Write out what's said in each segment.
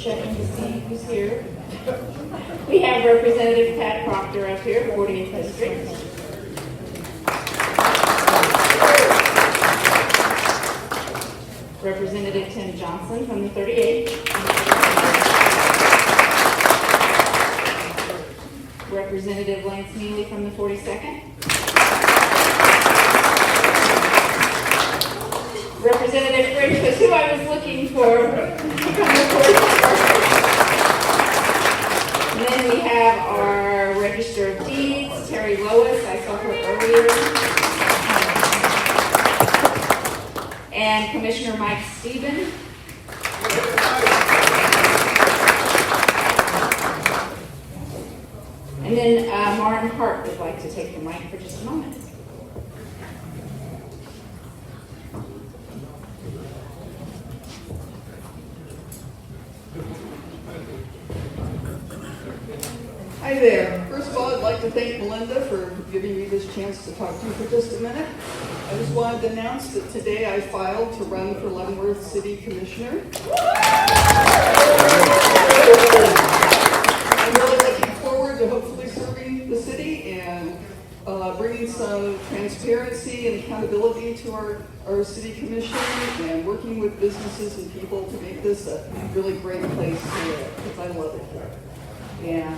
checking to see who's here. We have Representative Pat Proctor up here, 40th District. Representative Tim Johnson from the 38th. Representative Lance Neely from the 42nd. Representative Fridge was who I was looking for from the 41st. And then we have our Register of Deeds, Terry Lois, I saw her earlier. And Commissioner Mike Stevens. And then Martin Hart would like to take the mic for just a moment. Hi there. First of all, I'd like to thank Melinda for giving me this chance to talk to you for just a minute. I just wanted to announce that today I filed to run for Leavenworth City Commissioner. I'm really looking forward to hopefully serving the city and bringing some transparency and accountability to our city commission and working with businesses and people to make this a really great place to live, because I love it here. And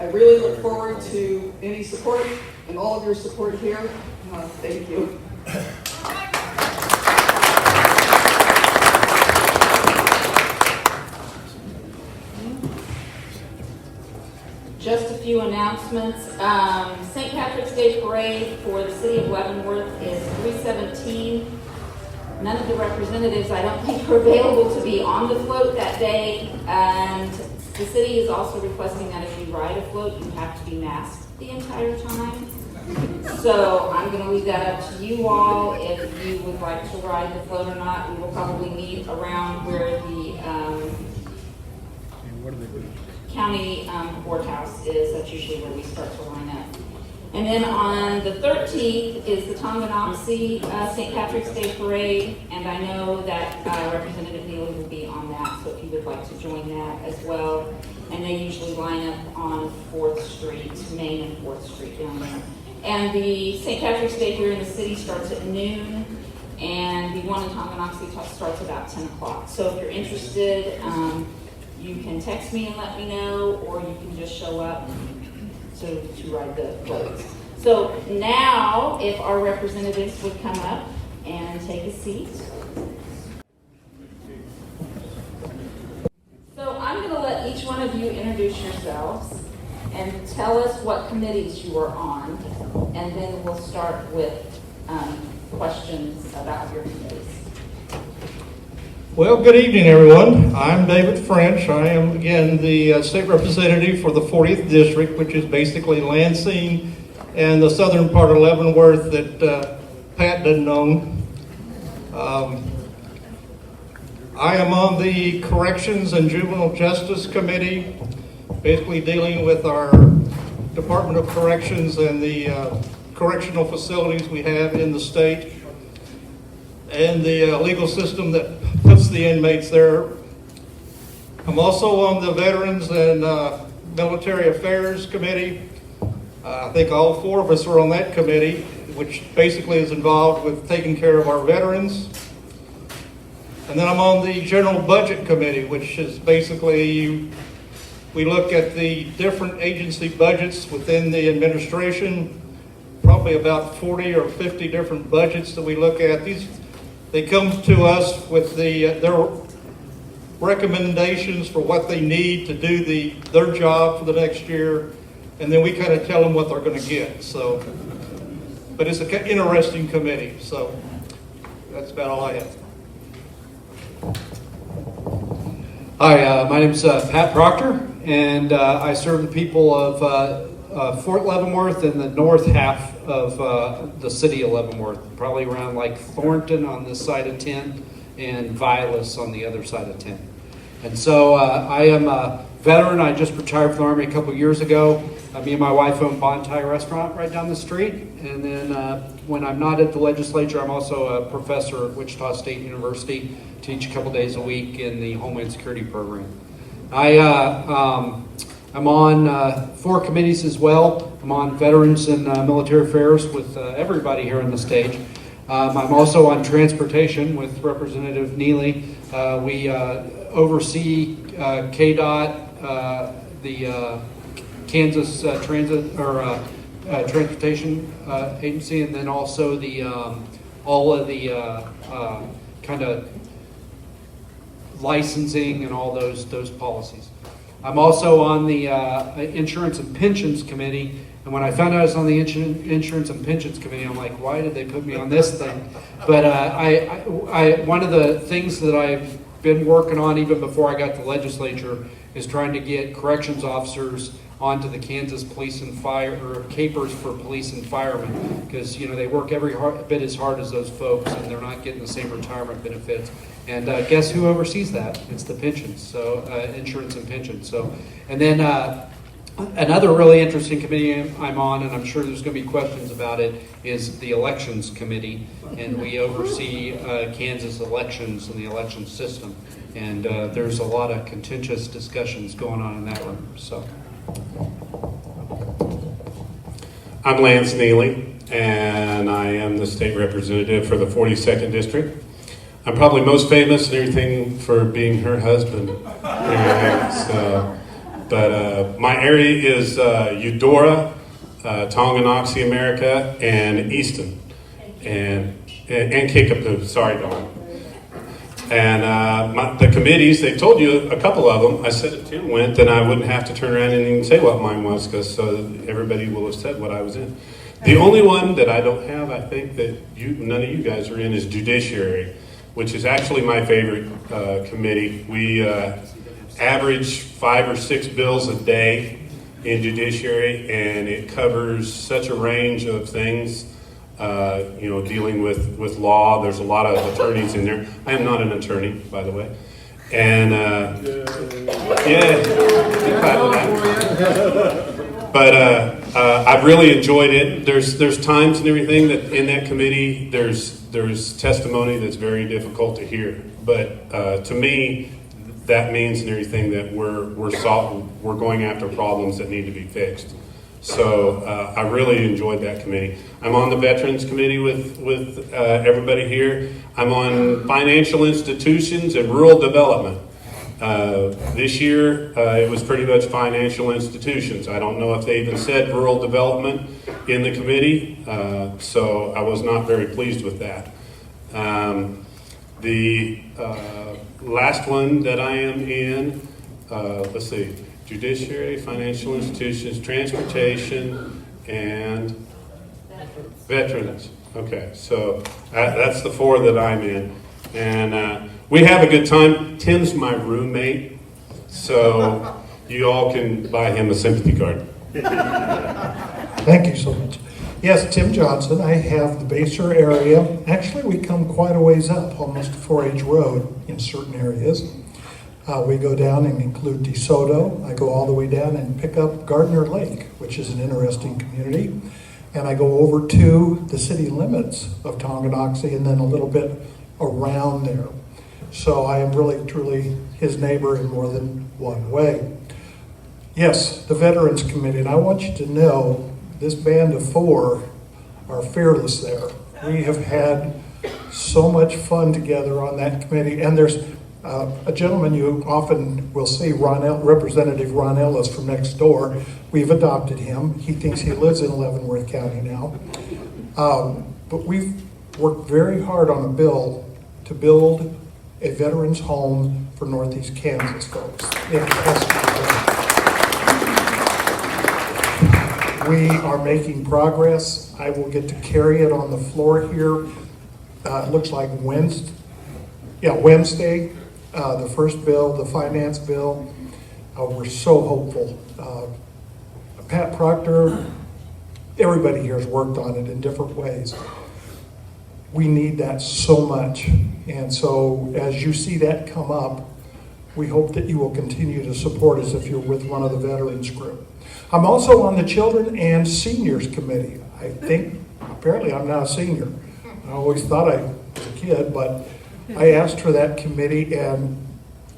I really look forward to any support and all of your support here. Thank you. Just a few announcements. St. Patrick's Day Parade for the city of Leavenworth is 3/17. None of the representatives, I don't think, are available to be on the float that day. And the city is also requesting that if you ride a float, you have to be masked the entire time. So I'm going to leave that up to you all if you would like to ride the float or not. We will probably meet around where the county courthouse is. That's usually where we start to line up. And then on the 13th is the Tonganoxie St. Patrick's Day Parade, and I know that Representative Neely will be on that, so if you would like to join that as well. And they usually line up on 4th Street, Main and 4th Street down there. And the St. Patrick's Day here in the city starts at noon, and the one in Tonganoxie starts about 10 o'clock. So if you're interested, you can text me and let me know, or you can just show up to ride the floats. So now, if our representatives would come up and take a seat. So I'm going to let each one of you introduce yourselves and tell us what committees you are on, and then we'll start with questions about your committees. Well, good evening, everyone. I'm David French. I am, again, the state representative for the 40th District, which is basically Lansing and the southern part of Leavenworth that Pat doesn't own. I am on the Corrections and Juvenile Justice Committee, basically dealing with our Department of Corrections and the correctional facilities we have in the state and the legal system that puts the inmates there. I'm also on the Veterans and Military Affairs Committee. I think all four of us are on that committee, which basically is involved with taking care of our veterans. And then I'm on the General Budget Committee, which is basically, we look at the different agency budgets within the administration, probably about 40 or 50 different budgets that we look at. They come to us with their recommendations for what they need to do their job for the next year, and then we kind of tell them what they're going to get. So, but it's an interesting committee. So that's about all I have. Hi, my name is Pat Proctor, and I serve the people of Fort Leavenworth and the north half of the city of Leavenworth, probably around like Thornton on this side of 10 and Vilas on the other side of 10. And so I am a veteran. I just retired from the Army a couple years ago. Me and my wife own Bon Thai restaurant right down the street. And then when I'm not at the legislature, I'm also a professor at Wichita State University. Teach a couple days a week in the Homeland Security program. I'm on 4 committees as well. I'm on Veterans and Military Affairs with everybody here on the stage. I'm also on Transportation with Representative Neely. We oversee KDOT, the Kansas Transportation Agency, and then also the all of the kind of licensing and all those policies. I'm also on the Insurance and Pensions Committee, and when I found out I was on the Insurance and Pensions Committee, I'm like, why did they put me on this thing? But one of the things that I've been working on even before I got to the legislature is trying to get corrections officers onto the Kansas Police and Fire, or capers for police and firemen, because they work every bit as hard as those folks, and they're not getting the same retirement benefits. And guess who oversees that? It's the pensions, so insurance and pensions. So, and then another really interesting committee I'm on, and I'm sure there's going to be questions about it, is the Elections Committee, and we oversee Kansas elections and the election system. And there's a lot of contentious discussions going on in that room. So, I'm Lance Neely, and I am the state representative for the 42nd District. I'm probably most famous and everything for being her husband. But my area is Eudora, Tonganoxie, America, and Easton, and Kickapoo. Sorry, Dawn. And the committees, they told you a couple of them. I said if Tim went, then I wouldn't have to turn around and even say what mine was, because everybody will have said what I was in. The only one that I don't have, I think that none of you guys are in, is Judiciary, which is actually my favorite committee. We average 5 or 6 bills a day in Judiciary, and it covers such a range of things. Dealing with law. There's a lot of attorneys in there. I am not an attorney, by the way. And but I've really enjoyed it. There's times and everything that in that committee there's testimony that's very difficult to hear. But to me, that means and everything that we're going after problems that need to be fixed. So I really enjoyed that committee. I'm on the Veterans Committee with everybody here. I'm on Financial Institutions and Rural Development. This year, it was pretty much financial institutions. I don't know if they even said rural development in the committee, so I was not very pleased with that. The last one that I am in, let's see, Judiciary, Financial Institutions, Transportation, and Veterans. Okay, so that's the 4 that I'm in. And we have a good time. Tim's my roommate, so you all can buy him a sympathy card. Thank you so much. Yes, Tim Johnson. I have the Baser area. Actually, we come quite a ways up, almost to 4H Road in certain areas. We go down and include DeSoto. I go all the way down and pick up Gardner Lake, which is an interesting community. And I go over to the city limits of Tonganoxie and then a little bit around there. So I am really, truly his neighbor in more than one way. Yes, the Veterans Committee. And I want you to know this band of 4 are fearless there. We have had so much fun together on that committee. And there's a gentleman you often will see, Representative Ron Ellis from next door. We've adopted him. He thinks he lives in Leavenworth County now. But we've worked very hard on a bill to build a veterans home for Northeast Kansas folks. It has to be done. We are making progress. I will get to carry it on the floor here. It looks like Wednesday. The first bill, the finance bill, we're so hopeful. Pat Proctor, everybody here has worked on it in different ways. We need that so much. And so as you see that come up, We hope that you will continue to support us if you're with one of the veterans group. I'm also on the Children and Seniors Committee. I think, apparently I'm now a senior. I always thought I was a kid, but I asked for that committee, and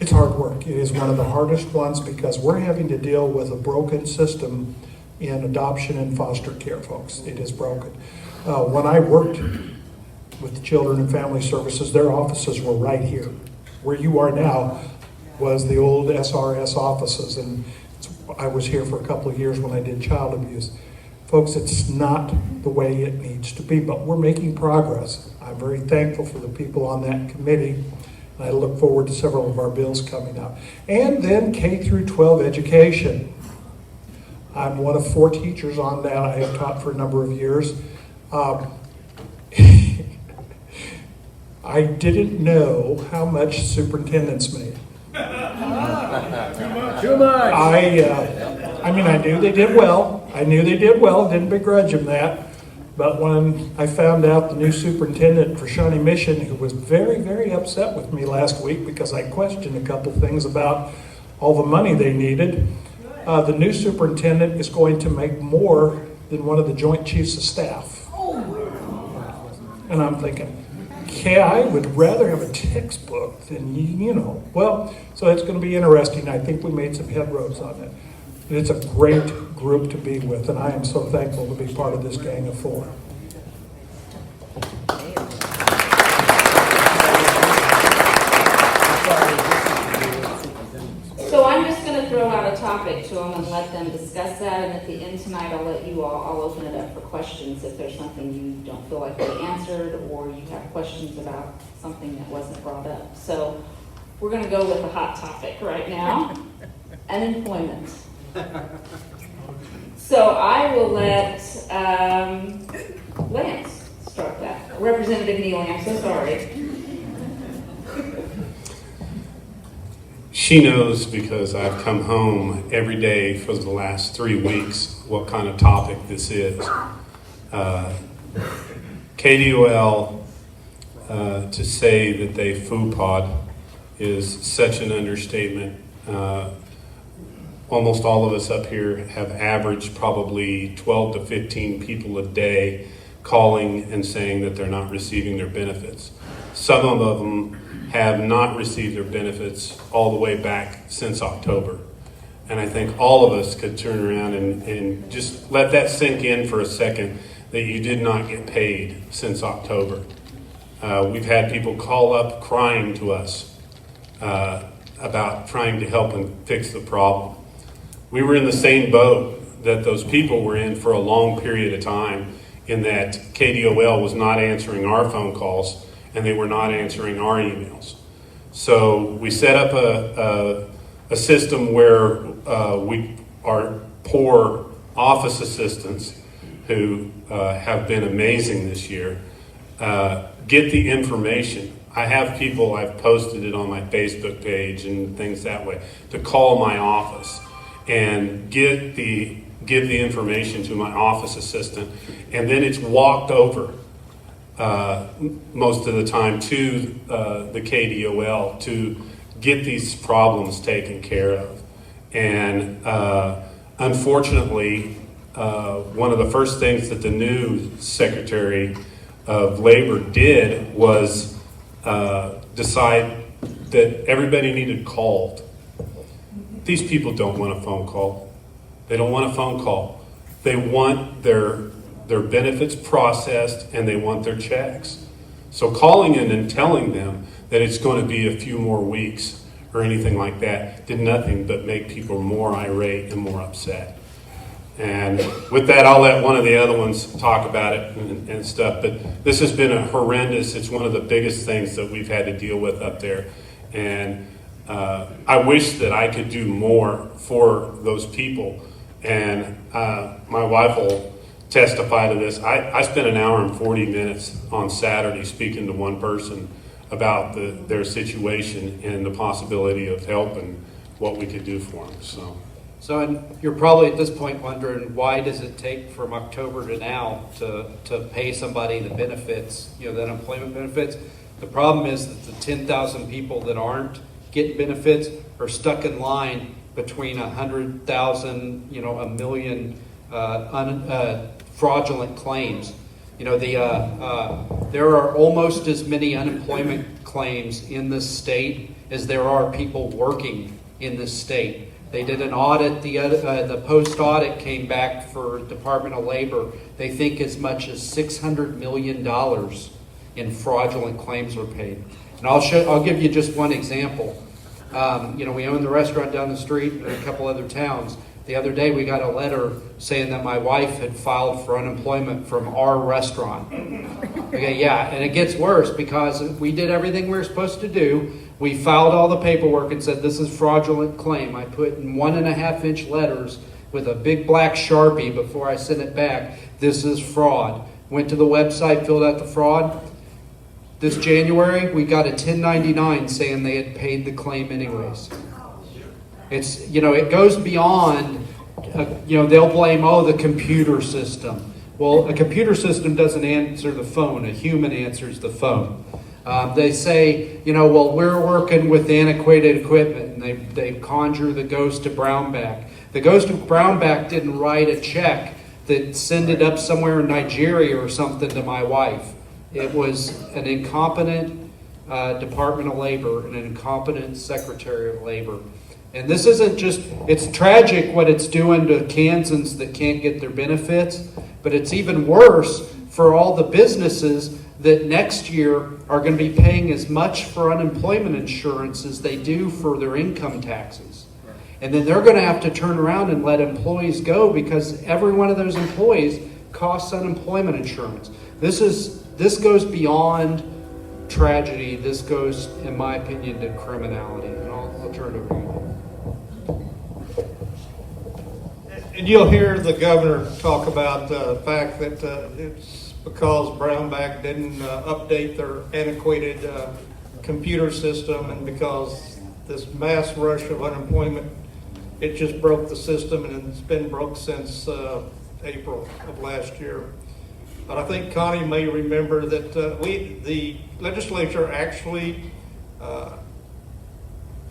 it's hard work. It is one of the hardest ones because we're having to deal with a broken system in adoption and foster care, folks. It is broken. When I worked with the Children and Family Services, their offices were right here. Where you are now was the old SRS offices, and I was here for a couple of years when I did child abuse. Folks, it's not the way it needs to be, but we're making progress. I'm very thankful for the people on that committee, and I look forward to several of our bills coming up. And then K through 12 education. I'm one of 4 teachers on that. I have taught for a number of years. I didn't know how much superintendents made. Too much. I mean, I knew they did well. Didn't begrudge them that. But when I found out the new superintendent for Shawnee Mission, who was very, very upset with me last week because I questioned a couple things about all the money they needed, the new superintendent is going to make more than one of the Joint Chiefs of Staff. And I'm thinking, yeah, I would rather have a textbook than, you know. Well, so it's going to be interesting. I think we made some headroads on it. It's a great group to be with, and I am so thankful to be part of this gang of 4. So I'm just going to throw out a topic to them and let them discuss that, and at the end tonight I'll let you all, I'll open it up for questions if there's something you don't feel like they answered or you have questions about something that wasn't brought up. So we're going to go with a hot topic right now, unemployment. So I will let Lance start that. Representative Neely, I'm so sorry. She knows because I've come home every day for the last 3 weeks what kind of topic this is. KDOL, to say that they FUPOD is such an understatement. Almost all of us up here have averaged probably 12 to 15 people a day calling and saying that they're not receiving their benefits. Some of them have not received their benefits all the way back since October. And I think all of us could turn around and just let that sink in for a second that you did not get paid since October. We've had people call up crying to us about trying to help and fix the problem. We were in the same boat that those people were in for a long period of time, in that KDOL was not answering our phone calls and they were not answering our emails. So we set up a system where our poor office assistants, who have been amazing this year, get the information. I have people, I've posted it on my Facebook page and things that way, to call my office and give the information to my office assistant, and then it's walked over most of the time to the KDOL to get these problems taken care of. And unfortunately, one of the first things that the new Secretary of Labor did was decide that everybody needed called. These people don't want a phone call. They don't want a phone call. They want their benefits processed, and they want their checks. So calling in and telling them that it's going to be a few more weeks or anything like that did nothing but make people more irate and more upset. And with that, I'll let one of the other ones talk about it and stuff. But this has been a horrendous, it's one of the biggest things that we've had to deal with up there. And I wish that I could do more for those people. And my wife will testify to this. I spent an hour and 40 minutes on Saturday speaking to one person about their situation and the possibility of help and what we could do for them. So and you're probably at this point wondering, why does it take from October to now to pay somebody the benefits, the unemployment benefits? The problem is that the 10,000 people that aren't getting benefits are stuck in line between 100,000, a million fraudulent claims. There are almost as many unemployment claims in this state as there are people working in this state. They did an audit, the post-audit came back for Department of Labor. They think as much as $600 million in fraudulent claims were paid. And I'll give you just one example. We own the restaurant down the street and a couple other towns. The other day we got a letter saying that my wife had filed for unemployment from our restaurant. Okay, yeah, and it gets worse because we did everything we were supposed to do. We filed all the paperwork and said this is fraudulent claim. I put in 1.5-inch letters with a big black Sharpie before I sent it back. This is fraud. Went to the website, filled out the fraud. This January, we got a 1099 saying they had paid the claim anyways. It's, it goes beyond, they'll blame, the computer system. Well, a computer system doesn't answer the phone. A human answers the phone. They say, we're working with antiquated equipment, and they conjure the ghost of Brownback. The ghost of Brownback didn't write a check that sent it up somewhere in Nigeria or something to my wife. It was an incompetent Department of Labor and an incompetent Secretary of Labor. And this isn't just, it's tragic what it's doing to Kansans that can't get their benefits, but it's even worse for all the businesses that next year are going to be paying as much for unemployment insurance as they do for their income taxes. And then they're going to have to turn around and let employees go because every one of those employees costs unemployment insurance. This goes beyond tragedy. This goes, in my opinion, to criminality. And I'll turn it over to you. And you'll hear the governor talk about the fact that it's because Brownback didn't update their antiquated computer system, and because this mass rush of unemployment, it just broke the system, and it's been broke since April of last year. But I think Connie may remember that the legislature actually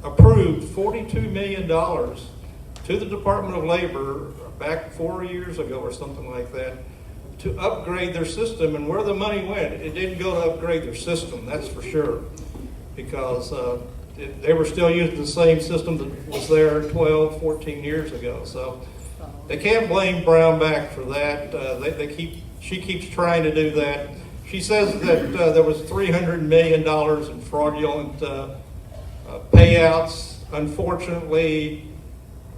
approved $42 million to the Department of Labor back 4 years ago or something like that to upgrade their system. And where the money went, it didn't go to upgrade their system, that's for sure, because they were still using the same system that was there 12, 14 years ago. So they can't blame Brownback for that. She keeps trying to do that. She says that there was $300 million in fraudulent payouts. Unfortunately,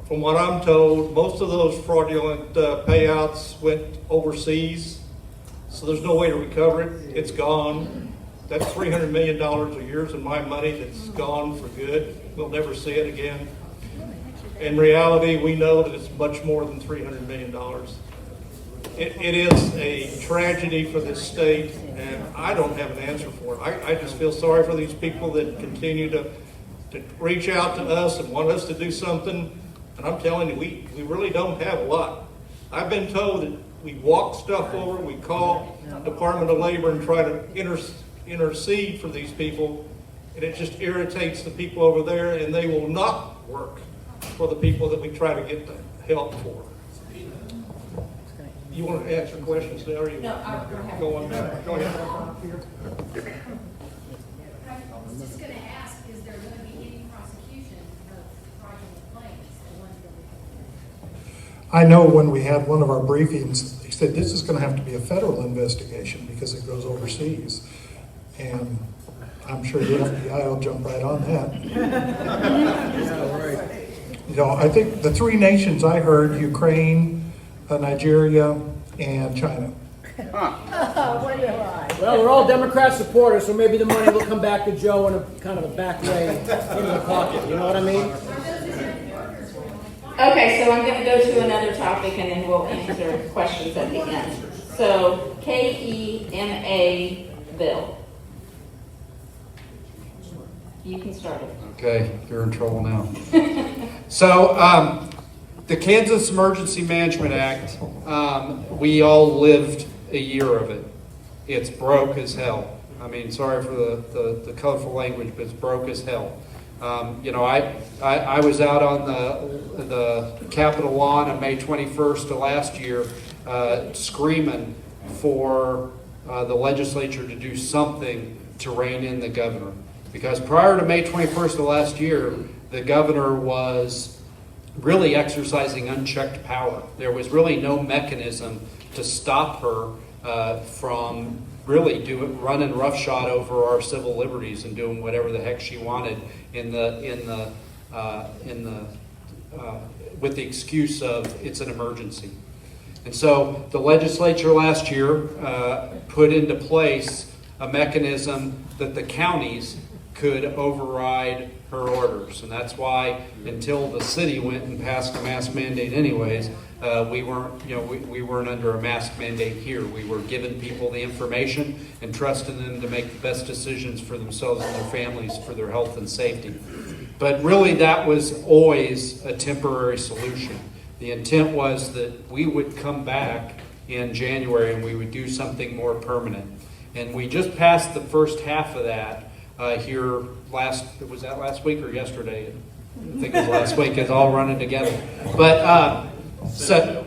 from what I'm told, most of those fraudulent payouts went overseas, so there's no way to recover it. It's gone. That's $300 million a year in my money that's gone for good. We'll never see it again. In reality, we know that it's much more than $300 million. It is a tragedy for this state, and I don't have an answer for it. I just feel sorry for these people that continue to reach out to us and want us to do something. And I'm telling you, we really don't have a lot. I've been told that we walk stuff over, we call Department of Labor and try to intercede for these people, and it just irritates the people over there, and they will not work for the people that we try to get the help for. You want to answer questions now, or you go on back? Go ahead. I was just going to ask, is there going to be any prosecution of fraudulent claims? The ones that we I know when we had one of our briefings, he said this is going to have to be a federal investigation because it goes overseas. And I'm sure the FBI will jump right on that. Yeah, right. I think the three nations I heard, Ukraine, Nigeria, and China. Well, we're all Democrat supporters, so maybe the money will come back to Joe in a kind of a back way into the pocket. You know what I mean? Okay, so I'm going to go to another topic and then we'll answer questions at the end. So, KEMA bill. You can start it. Okay, you're in trouble now. So, the Kansas Emergency Management Act, we all lived a year of it. It's broke as hell. I mean, sorry for the colorful language, but it's broke as hell. I was out on the Capitol lawn on May 21st of last year screaming for the legislature to do something to rein in the governor. Because prior to May 21st of last year, the governor was really exercising unchecked power. There was really no mechanism to stop her from really running roughshod over our civil liberties and doing whatever the heck she wanted with the excuse of it's an emergency. And so the legislature last year put into place a mechanism that the counties could override her orders. And that's why until the city went and passed a mask mandate anyways, we weren't under a mask mandate here. We were giving people the information and trusting them to make the best decisions for themselves and their families for their health and safety. But really that was always a temporary solution. The intent was that we would come back in January and we would do something more permanent. And we just passed the first half of that here was that last week or yesterday? I think it was last week. It's all running together. But so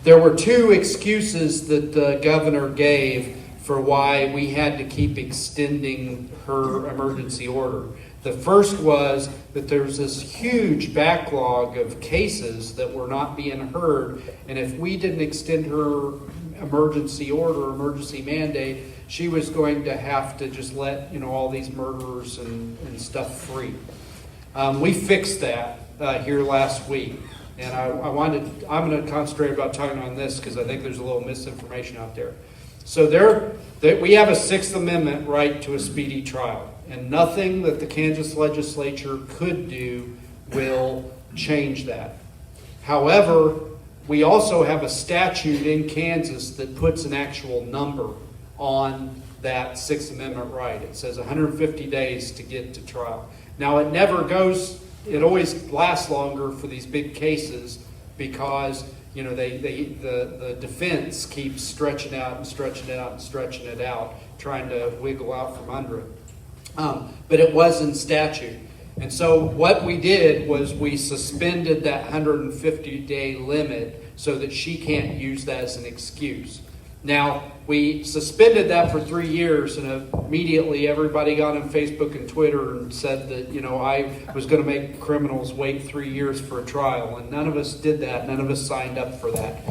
there were two excuses that the governor gave for why we had to keep extending her emergency order. The first was that there was this huge backlog of cases that were not being heard, and if we didn't extend her emergency order, emergency mandate, she was going to have to just let all these murderers and stuff free. We fixed that here last week, and I'm going to concentrate about talking on this because I think there's a little misinformation out there. So we have a Sixth Amendment right to a speedy trial, and nothing that the Kansas legislature could do will change that. However, we also have a statute in Kansas that puts an actual number on that Sixth Amendment right. It says 150 days to get to trial. Now it always lasts longer for these big cases because the defense keeps stretching out and stretching it out and stretching it out, trying to wiggle out from under it. But it was in statute. And so what we did was we suspended that 150-day limit so that she can't use that as an excuse. Now, we suspended that for 3 years, and immediately everybody got on Facebook and Twitter and said that, I was going to make criminals wait 3 years for a trial, and none of us did that. None of us signed up for that.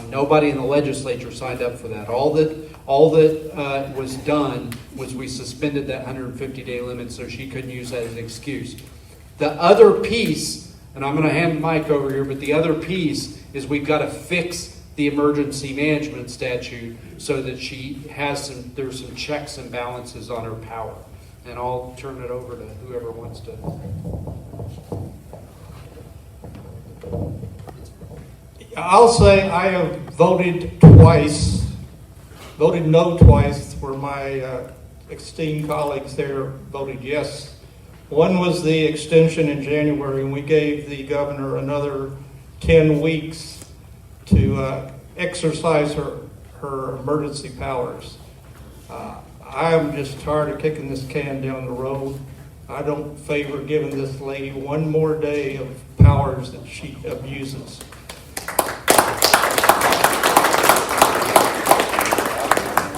Nobody in the legislature signed up for that. All that was done was we suspended that 150-day limit so she couldn't use that as an excuse. The other piece, and I'm going to hand the mic over here, but the other piece is we've got to fix the emergency management statute so that there's some checks and balances on her power. And I'll turn it over to whoever wants to. I'll say I have voted no twice, where my esteemed colleagues there voted yes. One was the extension in January, and we gave the governor another 10 weeks to exercise her emergency powers. I am just tired of kicking this can down the road. I don't favor giving this lady one more day of powers that she abuses.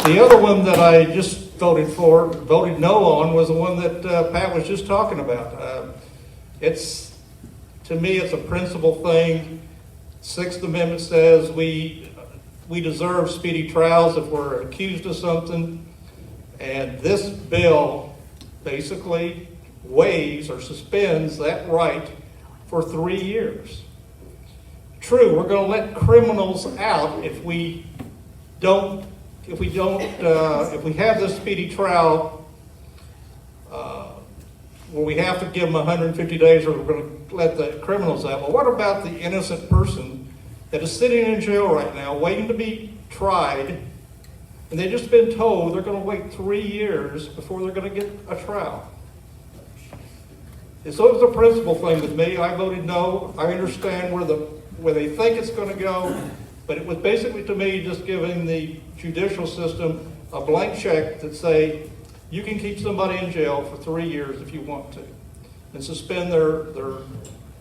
The other one that I just voted no on, was the one that Pat was just talking about. To me, it's a principle thing. Sixth Amendment says we deserve speedy trials if we're accused of something, and this bill basically waives or suspends that right for 3 years. True, we're going to let criminals out if we have this speedy trial where we have to give them 150 days or we're going to let the criminals out. Well, what about the innocent person that is sitting in jail right now waiting to be tried, and they've just been told they're going to wait 3 years before they're going to get a trial? And so it's a principle thing with me. I voted no. I understand where they think it's going to go, but it was basically, to me, just giving the judicial system a blank check that say, You can keep somebody in jail for 3 years if you want to, and suspend their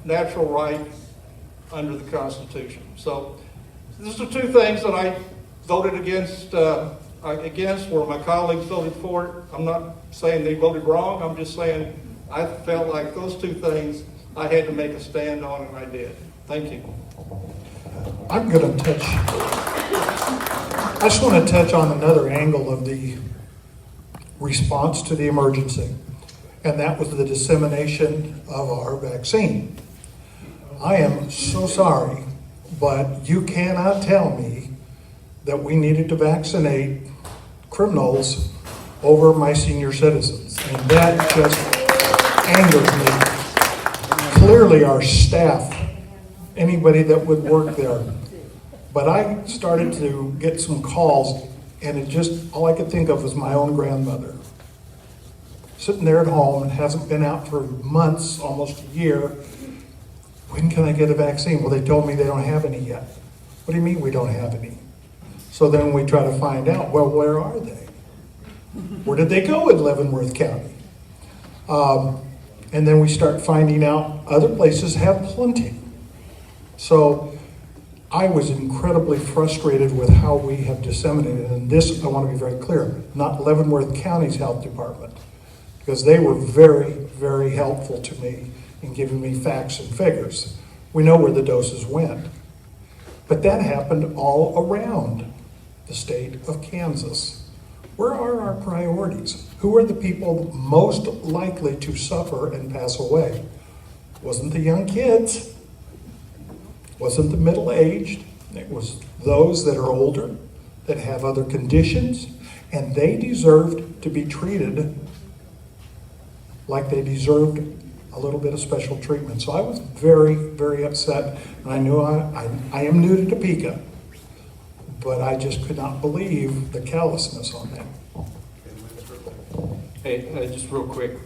natural right under the Constitution. So these are two things that I voted against, where my colleagues voted for it. I'm not saying they voted wrong. I'm just saying I felt like those two things I had to make a stand on, and I did. Thank you. I'm going to touch, I just want to touch on another angle of the response to the emergency, and that was the dissemination of our vaccine. I am so sorry, but you cannot tell me that we needed to vaccinate criminals over my senior citizens, and that just angered me. Clearly our staff, anybody that would work there, but I started to get some calls, and it just, all I could think of was my own grandmother, sitting there at home and hasn't been out for months, almost a year. When can I get a vaccine? Well, they told me they don't have any yet. What do you mean we don't have any? So then we try to find out, well, where are they? Where did they go in Leavenworth County? And then we start finding out other places have plenty. So I was incredibly frustrated with how we have disseminated, and this, I want to be very clear, not Leavenworth County's health department, because they were very, very helpful to me in giving me facts and figures. We know where the doses went. But that happened all around the state of Kansas. Where are our priorities? Who are the people most likely to suffer and pass away? Wasn't the young kids. Wasn't the middle-aged. It was those that are older, that have other conditions, and they deserved to be treated like they deserved a little bit of special treatment. So I was very, very upset, and I knew I am new to Topeka, but I just could not believe the callousness on that. Hey, just real quick.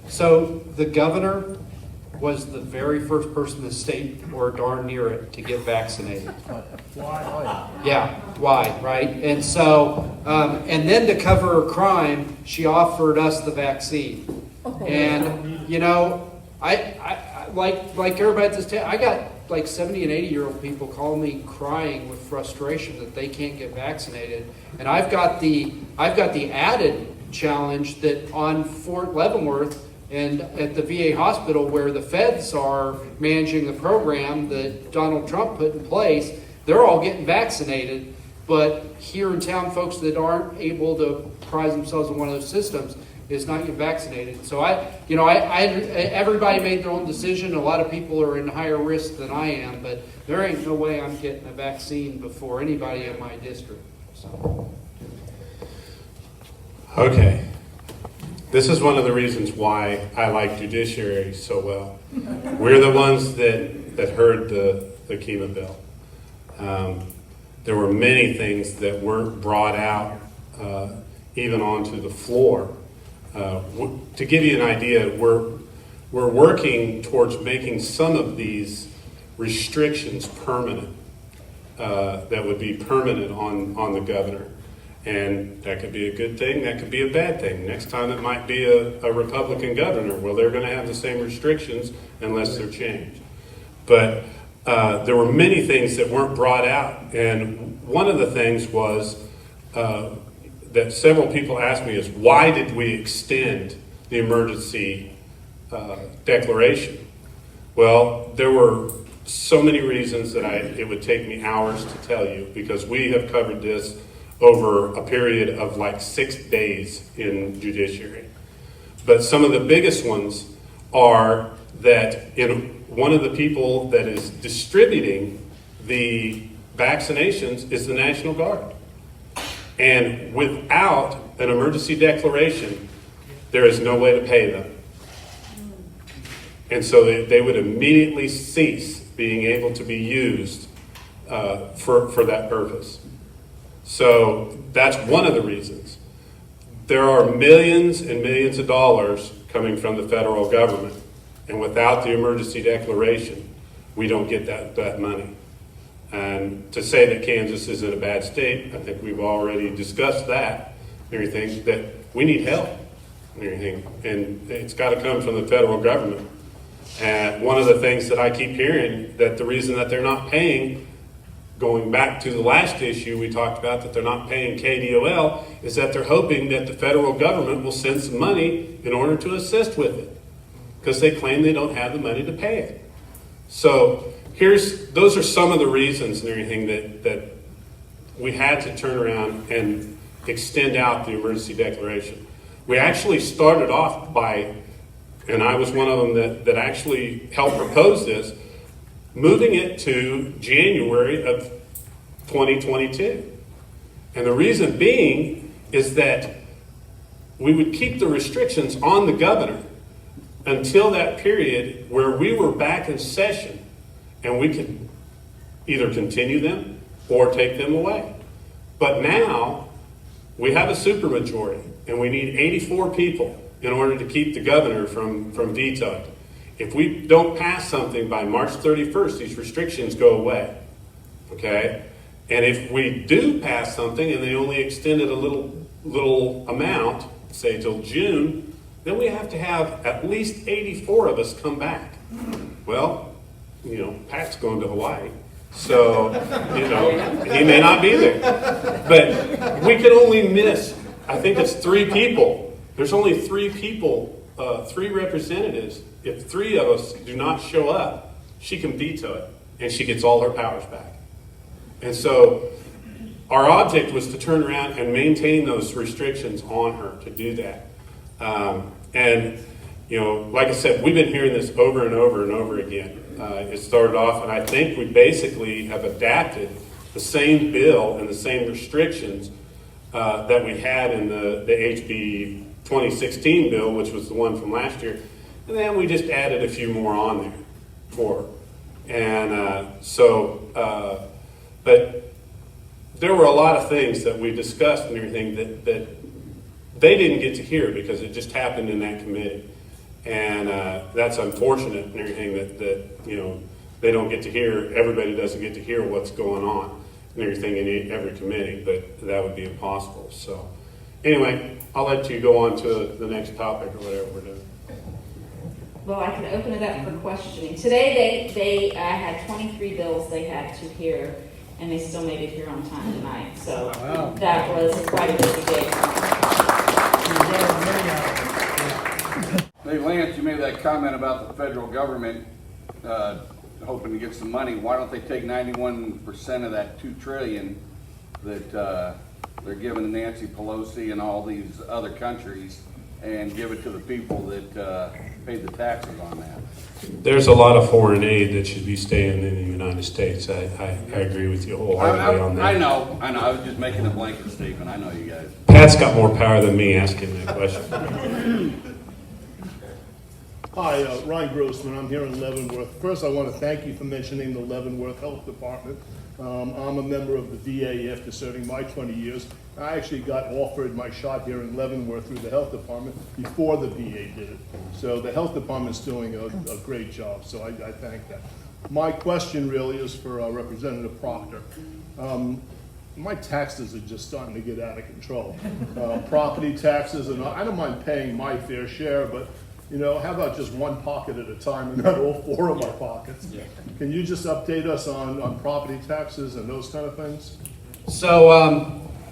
So the governor was the very first person in the state, or darn near it, to get vaccinated. Why? Yeah, why, right? And so, and then to cover her crime, she offered us the vaccine. And, you know, I like everybody at this table, I got like 70 and 80-year-old people calling me crying with frustration that they can't get vaccinated. And I've got the added challenge that on Fort Leavenworth and at the VA hospital, where the feds are managing the program that Donald Trump put in place, they're all getting vaccinated. But here in town, folks that aren't able to prize themselves in one of those systems is not getting vaccinated. So everybody made their own decision. A lot of people are in higher risk than I am, but there ain't no way I'm getting a vaccine before anybody in my district. So. Okay. This is one of the reasons why I like judiciary so well. We're the ones that heard the Kima bill. There were many things that weren't brought out even onto the floor. To give you an idea, we're working towards making some of these restrictions permanent, that would be permanent on the governor. And that could be a good thing, that could be a bad thing. Next time it might be a Republican governor. Well, they're going to have the same restrictions unless they're changed. But there were many things that weren't brought out. And one of the things was that several people asked me is, why did we extend the emergency declaration? Well, there were so many reasons that it would take me hours to tell you, because we have covered this over a period of like 6 days in judiciary. But some of the biggest ones are that one of the people that is distributing the vaccinations is the National Guard. And without an emergency declaration, there is no way to pay them. And so they would immediately cease being able to be used for that purpose. So that's one of the reasons. There are millions and millions of dollars coming from the federal government. And without the emergency declaration, we don't get that money. And to say that Kansas is in a bad state, I think we've already discussed that. and everything, that we need help and everything, and it's got to come from the federal government. And one of the things that I keep hearing, that the reason that they're not paying, going back to the last issue we talked about, that they're not paying KDOL, is that they're hoping that the federal government will send some money in order to assist with it, because they claim they don't have the money to pay it. So those are some of the reasons and everything that we had to turn around and extend out the emergency declaration. We actually started off by, and I was one of them that actually helped propose this, moving it to January of 2022. And the reason being is that we would keep the restrictions on the governor until that period where we were back in session and we could either continue them or take them away. But now we have a supermajority and we need 84 people in order to keep the governor from vetoing. If we don't pass something by March 31st, these restrictions go away, okay? And if we do pass something and they only extend it a little amount, say till June, then we have to have at least 84 of us come back. Well, Pat's going to Hawaii, so, he may not be there. But we can only miss, I think it's 3 people. There's only 3 people, 3 representatives. If 3 of us do not show up, she can veto it, and she gets all her powers back. And so our object was to turn around and maintain those restrictions on her to do that. And, like I said, we've been hearing this over and over and over again. It started off, and I think we basically have adapted the same bill and the same restrictions that we had in the HB 2016 bill, which was the one from last year. And then we just added a few more on there for her. And but there were a lot of things that we discussed and everything that they didn't get to hear because it just happened in that committee. And that's unfortunate and everything that they don't get to hear, everybody doesn't get to hear what's going on and everything in every committee, but that would be impossible. So anyway, I'll let you go on to the next topic or whatever we're doing. Well, I can open it up for questioning. Today, they had 23 bills they had to hear, and they still made it here on time tonight. So that was quite a busy day. Hey, Lance, you made that comment about the federal government hoping to get some money. Why don't they take 91% of that $2 trillion that they're giving to Nancy Pelosi and all these other countries and give it to the people that pay the taxes on that? There's a lot of foreign aid that should be staying in the United States. I agree with you wholeheartedly on that. I know. I was just making a blanket statement. I know you guys. Pat's got more power than me asking that question. Hi, Ryan Grossman. I'm here in Leavenworth. First, I want to thank you for mentioning the Leavenworth Health Department. I'm a member of the VA after serving my 20 years. I actually got offered my shot here in Leavenworth through the health department before the VA did it. So the health department's doing a great job, so I thank that. My question really is for Representative Proctor. My taxes are just starting to get out of control. Property taxes, and I don't mind paying my fair share, but how about just one pocket at a time and not all 4 of my pockets? Yeah. Can you just update us on property taxes and those kind of things? So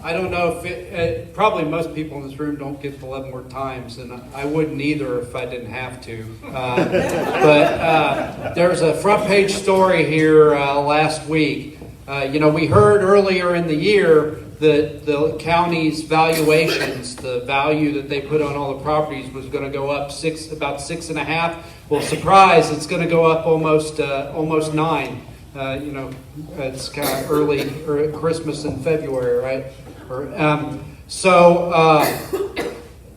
I don't know if probably most people in this room don't get the Leavenworth Times, and I wouldn't either if I didn't have to. But there's a front page story here last week. We heard earlier in the year that the county's valuations, the value that they put on all the properties, was going to go up about 6.5. Well, surprise, it's going to go up almost 9. It's kind of early Christmas in February, right?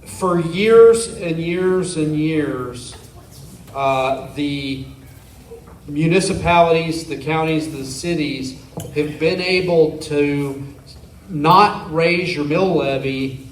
For years and years and years, the municipalities, the counties, the cities have been able to not raise your mill levy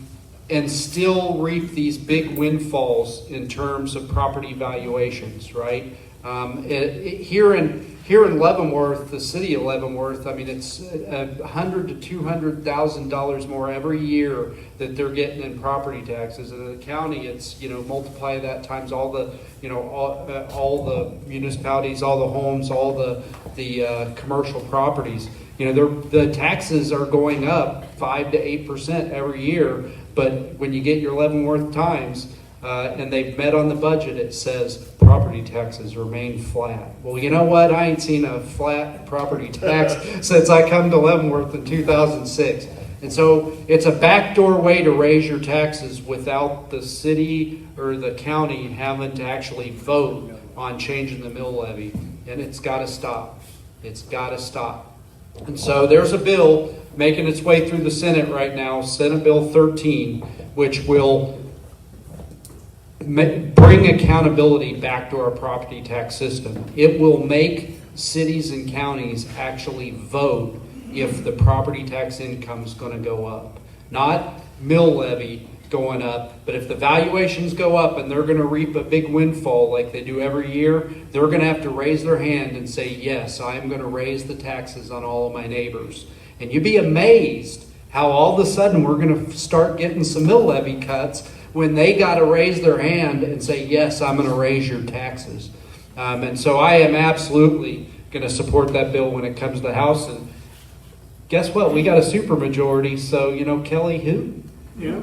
and still reap these big windfalls in terms of property valuations, right? Here in Leavenworth, the city of Leavenworth, I mean, it's $100,000 to $200,000 more every year that they're getting in property taxes. And in the county, it's, multiply that times all the, all the municipalities, all the homes, all the commercial properties. The taxes are going up 5 to 8% every year. But when you get your Leavenworth Times, and they've met on the budget, it says property taxes remain flat. Well, you know what? I ain't seen a flat property tax since I come to Leavenworth in 2006. And so it's a backdoor way to raise your taxes without the city or the county having to actually vote on changing the mill levy. And it's got to stop. It's got to stop. And so there's a bill making its way through the Senate right now, Senate Bill 13, which will bring accountability back to our property tax system. It will make cities and counties actually vote if the property tax income is going to go up. Not mill levy going up, but if the valuations go up and they're going to reap a big windfall like they do every year, they're going to have to raise their hand and say, yes, I am going to raise the taxes on all of my neighbors. And you'd be amazed how all of a sudden we're going to start getting some mill levy cuts when they got to raise their hand and say, yes, I'm going to raise your taxes. And so I am absolutely going to support that bill when it comes to the House. And guess what? We got a supermajority. So, Kelly, who? Yeah.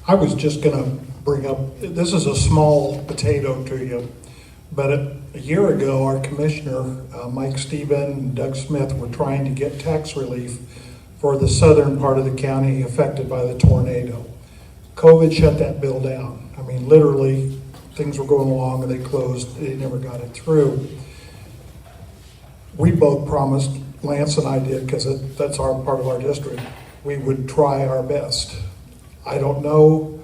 I was just going to bring up, this is a small potato to you, but a year ago, our commissioner, Mike Steben and Doug Smith, were trying to get tax relief for the southern part of the county affected by the tornado. COVID shut that bill down. I mean, literally, things were going along and they closed. They never got it through. We both promised, Lance and I did, because that's our part of our district, we would try our best. I don't know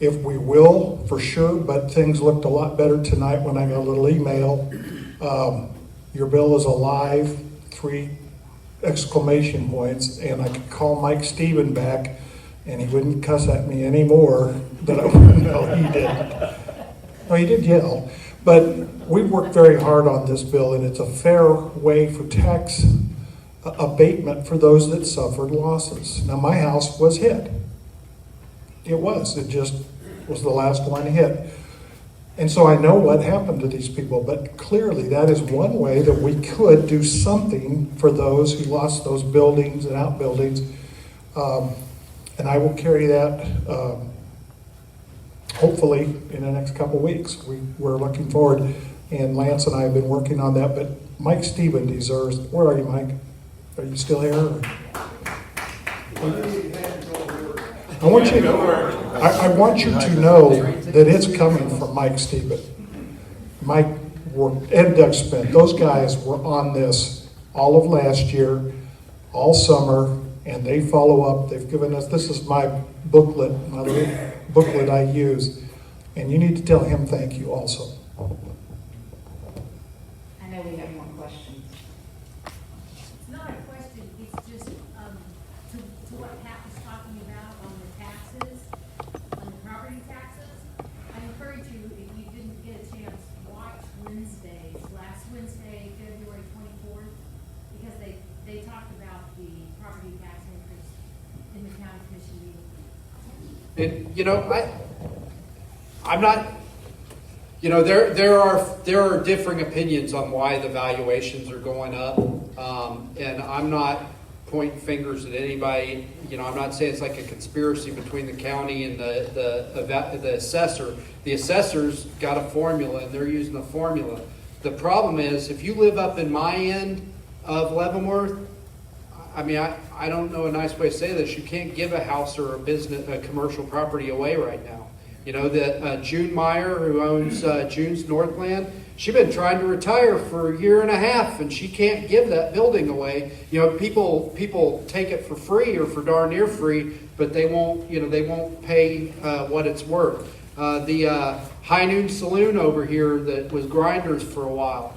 if we will for sure, but things looked a lot better tonight when I got a little email. Your bill is alive, 3 exclamation points, and I could call Mike Steben back and he wouldn't cuss at me anymore than I would. No, he didn't. No, he did yell. But we've worked very hard on this bill, and it's a fair way for tax abatement for those that suffered losses. Now, my house was hit. It was. It just was the last one hit. And so I know what happened to these people, but clearly that is one way that we could do something for those who lost those buildings and outbuildings. And I will carry that hopefully in the next couple weeks. We're looking forward, and Lance and I have been working on that, but Mike Steben deserves, where are you, Mike? Are you still here? I want you to know that it's coming from Mike Steben. Mike worked, and Doug Smith, those guys were on this all of last year, all summer, and they follow up. They've given us, this is my booklet, my little booklet I use, and you need to tell him thank you also. I know we have more questions. It's not a question, it's just, to what Pat was talking about on the taxes, on the property taxes. I encourage you, if you didn't get a chance, watch Wednesdays, last Wednesday, February 24th, because they talked about the property tax increase in the county commission meeting. I'm not, there are differing opinions on why the valuations are going up, and I'm not pointing fingers at anybody. I'm not saying it's like a conspiracy between the county and the assessor. The assessor's got a formula, and they're using a formula. The problem is, if you live up in my end of Leavenworth, I mean, I don't know a nice way to say this. You can't give a house or a commercial property away right now. That June Meyer, who owns June's Northland, she's been trying to retire for a year and a half, and she can't give that building away. People take it for free or for darn near free, but they won't pay what it's worth. The High Noon Saloon over here that was Grinders for a while,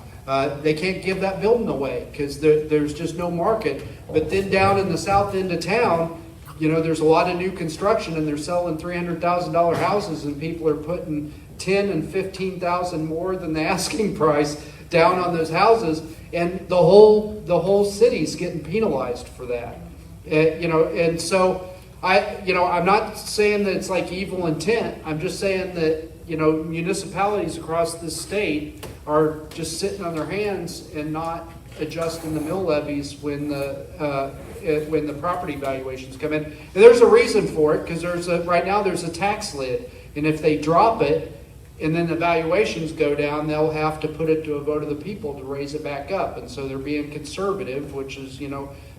they can't give that building away because there's just no market. But then down in the south end of town, there's a lot of new construction and they're selling $300,000 houses and people are putting 10 and 15,000 more than the asking price down on those houses, and the whole city's getting penalized for that. And so I'm not saying that it's like evil intent. I'm just saying that municipalities across the state are just sitting on their hands and not adjusting the mill levies when the property valuations come in. And there's a reason for it, because right now there's a tax lid, and if they drop it and then the valuations go down, they'll have to put it to a vote of the people to raise it back up. And so they're being conservative, which is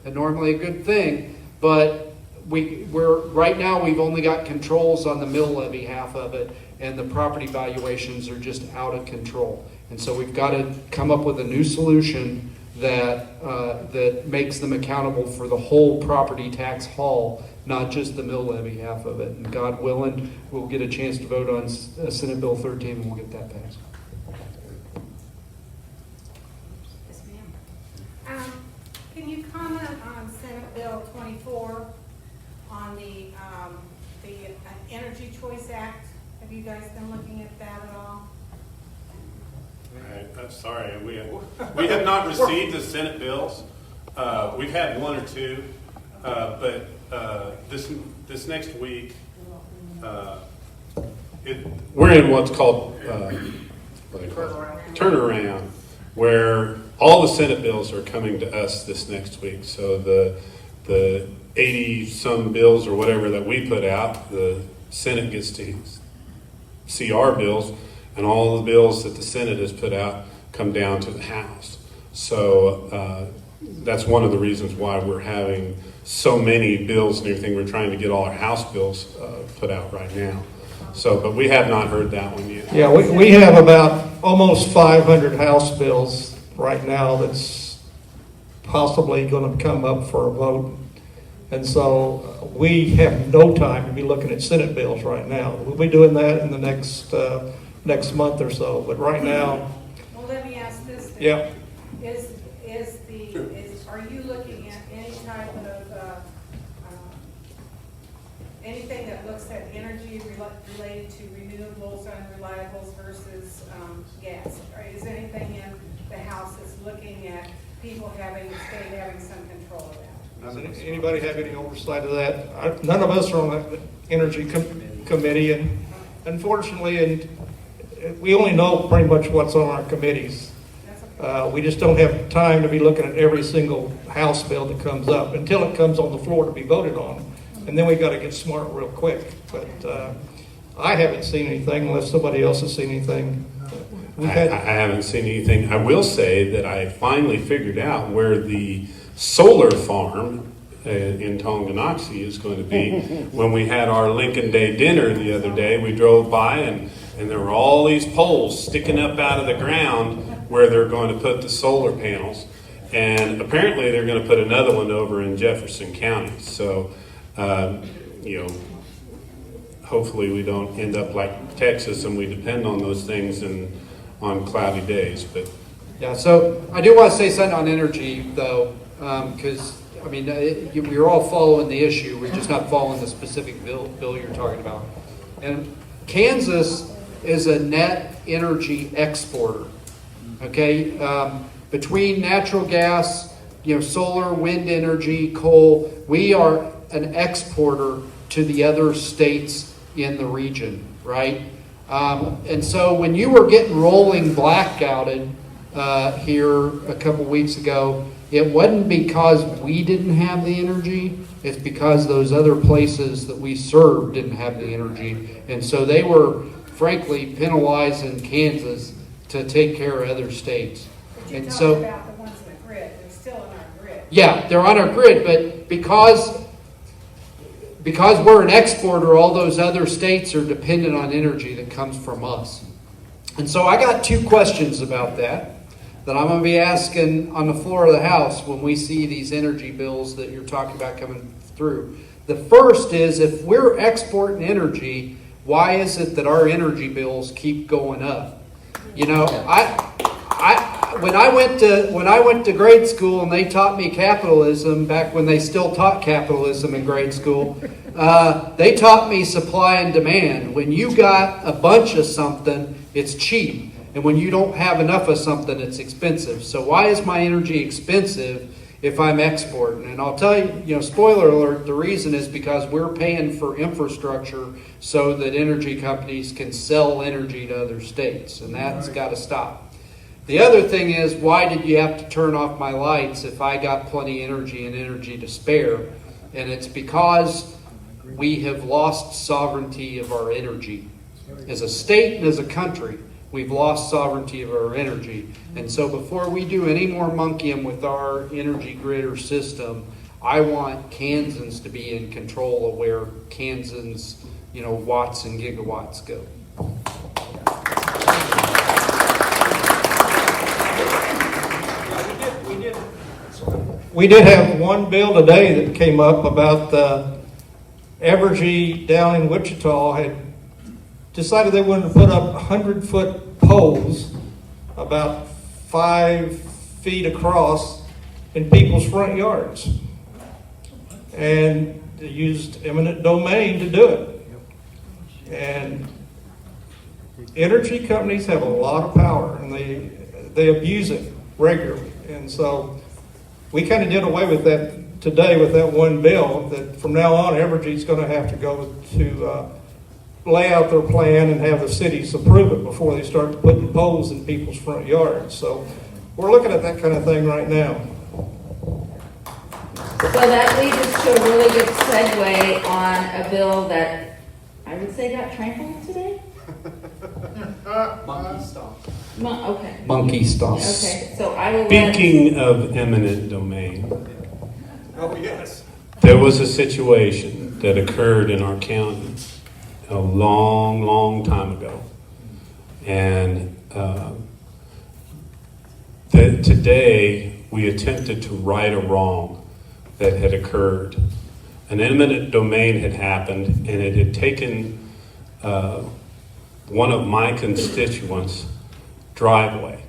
normally a good thing. But right now we've only got controls on the mill levy half of it, and the property valuations are just out of control. And so we've got to come up with a new solution that makes them accountable for the whole property tax haul, not just the mill levy half of it. And God willing, we'll get a chance to vote on Senate Bill 13 and we'll get that passed. Yes, ma'am. Can you comment on Senate Bill 24 on the Energy Choice Act? Have you guys been looking at that at all? Right, I'm sorry, we have not received the Senate bills. We've had one or two, but this next week, we're in what's called turnaround, where all the Senate bills are coming to us this next week. So the 80 some bills or whatever that we put out, the Senate gets to see our bills. And all the bills that the Senate has put out come down to the House. So that's one of the reasons why we're having so many bills and everything. We're trying to get all our House bills put out right now. So, but we have not heard that one yet. Yeah, we have about almost 500 House bills right now that's possibly going to come up for a vote. And so we have no time to be looking at Senate bills right now. We'll be doing that in the next month or so, but right now. Well, let me ask this then. Yeah. Are you looking at any type of anything that looks at energy related to renewables and reliables versus gas? Or is anything in the House that's looking at people having some control of that? Does anybody have any oversight of that? None of us are on the Energy Committee, and unfortunately, we only know pretty much what's on our committees. We just don't have time to be looking at every single House bill that comes up until it comes on the floor to be voted on. And then we got to get smart real quick. But I haven't seen anything unless somebody else has seen anything. I haven't seen anything. I will say that I finally figured out where the solar farm in Tonganoxie is going to be. When we had our Lincoln Day dinner the other day, we drove by and there were all these poles sticking up out of the ground where they're going to put the solar panels. And apparently they're going to put another one over in Jefferson County. So, hopefully we don't end up like Texas and we depend on those things on cloudy days. But yeah, so I do want to say something on energy, though, because we're all following the issue. We're just not following the specific bill you're talking about. And Kansas is a net energy exporter. Okay, between natural gas, solar, wind energy, coal, we are an exporter to the other states in the region, right? And so when you were getting rolling blackouted here a couple weeks ago, it wasn't because we didn't have the energy, it's because those other places that we served didn't have the energy. And so they were, frankly, penalizing Kansas to take care of other states. But you and talked so, about the ones in the grid, they're still in our grid. Yeah, they're on our grid, but because we're an exporter, all those other states are dependent on energy that comes from us. And so I got two questions about that I'm going to be asking on the floor of the House when we see these energy bills that you're talking about coming through. The first is, if we're exporting energy, why is it that our energy bills keep going up? when I went to grade school and they taught me capitalism back when they still taught capitalism in grade school, they taught me supply and demand. When you got a bunch of something, it's cheap, and when you don't have enough of something, it's expensive. So why is my energy expensive if I'm exporting? And I'll tell you, spoiler alert, the reason is because we're paying for infrastructure so that energy companies can sell energy to other states, and that's got to stop. The other thing is, why did you have to turn off my lights if I got plenty of energy and energy to spare? And it's because we have lost sovereignty of our energy. As a state and as a country, we've lost sovereignty of our energy. And so before we do any more monkeying with our energy grid or system, I want Kansans to be in control of where Kansans, watts and gigawatts go. We did have one bill today that came up about Evergy down in Wichita had decided they wanted to put up 100-foot poles about 5 feet across in people's front yards. And they used eminent domain to do it. And energy companies have a lot of power, and they abuse it regularly. And so we kind of did away with that today with that one bill, that from now on, Evergy's going to have to go to lay out their plan and have the cities approve it before they start putting poles in people's front yards. So we're looking at that kind of thing right now. So that leads us to a really good segue on a bill that I would say got trampled today. Monkey stomp. Okay. Monkey stomp. Okay. So I will. Speaking of eminent domain, Oh, yes. there was a situation that occurred in our county a long, long time ago. And today we attempted to right a wrong that had occurred. An eminent domain had happened, and it had taken one of my constituents' driveway.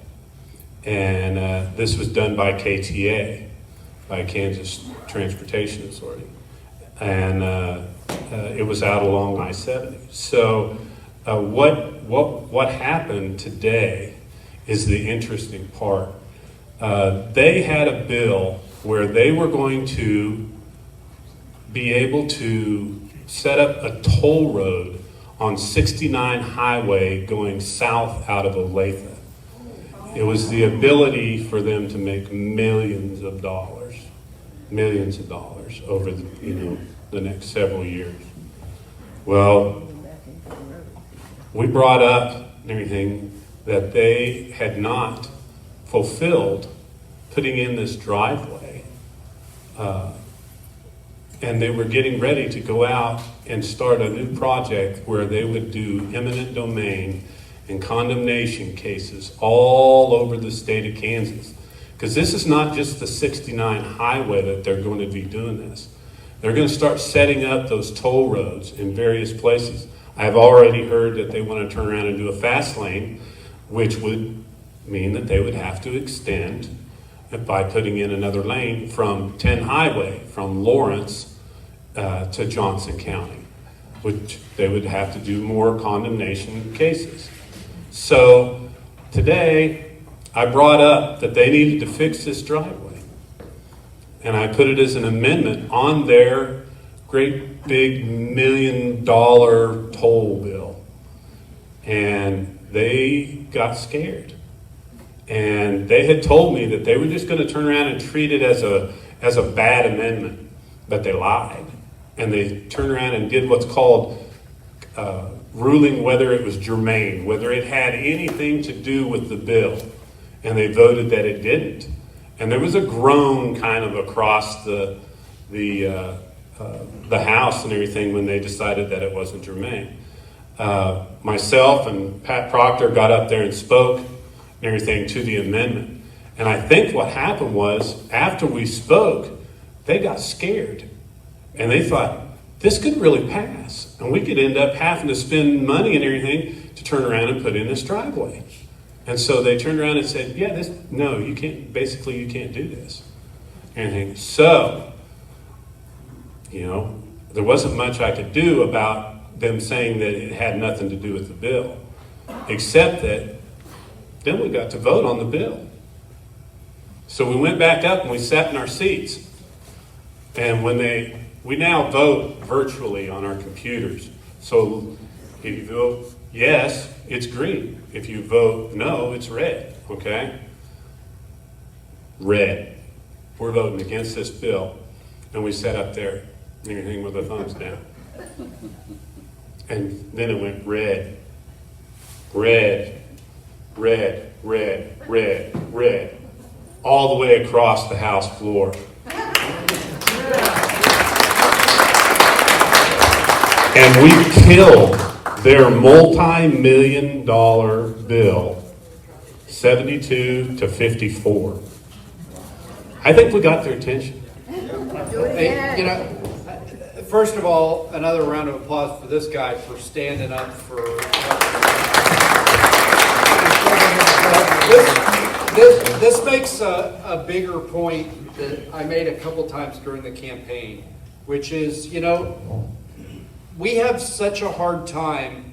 And this was done by KTA, by Kansas Transportation Authority. And it was out along I-70. So what happened today is the interesting part. They had a bill where they were going to be able to set up a toll road on 69 highway going south out of Olathe. It was the ability for them to make millions of dollars over the next several years. Well, we brought up and everything that they had not fulfilled putting in this driveway. And they were getting ready to go out and start a new project where they would do eminent domain and condemnation cases all over the state of Kansas. Because this is not just the 69 highway that they're going to be doing this. They're going to start setting up those toll roads in various places. I've already heard that they want to turn around and do a fast lane, which would mean that they would have to extend by putting in another lane from 10 Highway, from Lawrence to Johnson County, which they would have to do more condemnation cases. So today I brought up that they needed to fix this driveway. And I put it as an amendment on their great big $1 million toll bill. And they got scared. And they had told me that they were just going to turn around and treat it as a bad amendment, but they lied. And they turned around and did what's called ruling whether it was germane, whether it had anything to do with the bill. And they voted that it didn't. And there was a groan kind of across the House and everything when they decided that it wasn't germane. Myself and Pat Proctor got up there and spoke and everything to the amendment. And I think what happened was, after we spoke, they got scared. And they thought, this could really pass. And we could end up having to spend money and everything to turn around and put in this driveway. And so they turned around and said, yeah, no, you can't, basically you can't do this. And so, there wasn't much I could do about them saying that it had nothing to do with the bill, except that then we got to vote on the bill. So we went back up and we sat in our seats. And we now vote virtually on our computers. So if you vote yes, it's green. If you vote no, it's red, okay? Red. We're voting against this bill. And we sat up there, everything with our thumbs down. And then it went red, red, red, red, red, red, all the way across the House floor. And we killed their multi-million-dollar bill, 72 to 54. I think we got their attention. Hey, first of all, another round of applause for this guy for standing up for. This makes a bigger point that I made a couple times during the campaign, which is, we have such a hard time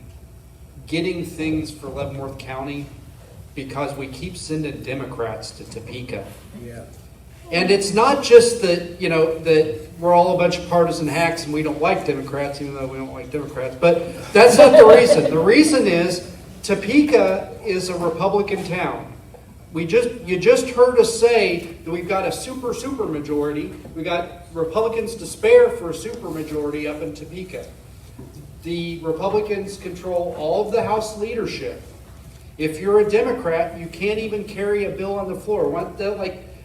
getting things for Leavenworth County because we keep sending Democrats to Topeka. Yeah. And it's not just that, that we're all a bunch of partisan hacks and we don't like Democrats, even though we don't like Democrats. But that's not the reason. The reason is Topeka is a Republican town. You just heard us say that we've got a super majority. We got Republicans to spare for a super majority up in Topeka. The Republicans control all of the House leadership. If you're a Democrat, you can't even carry a bill on the floor.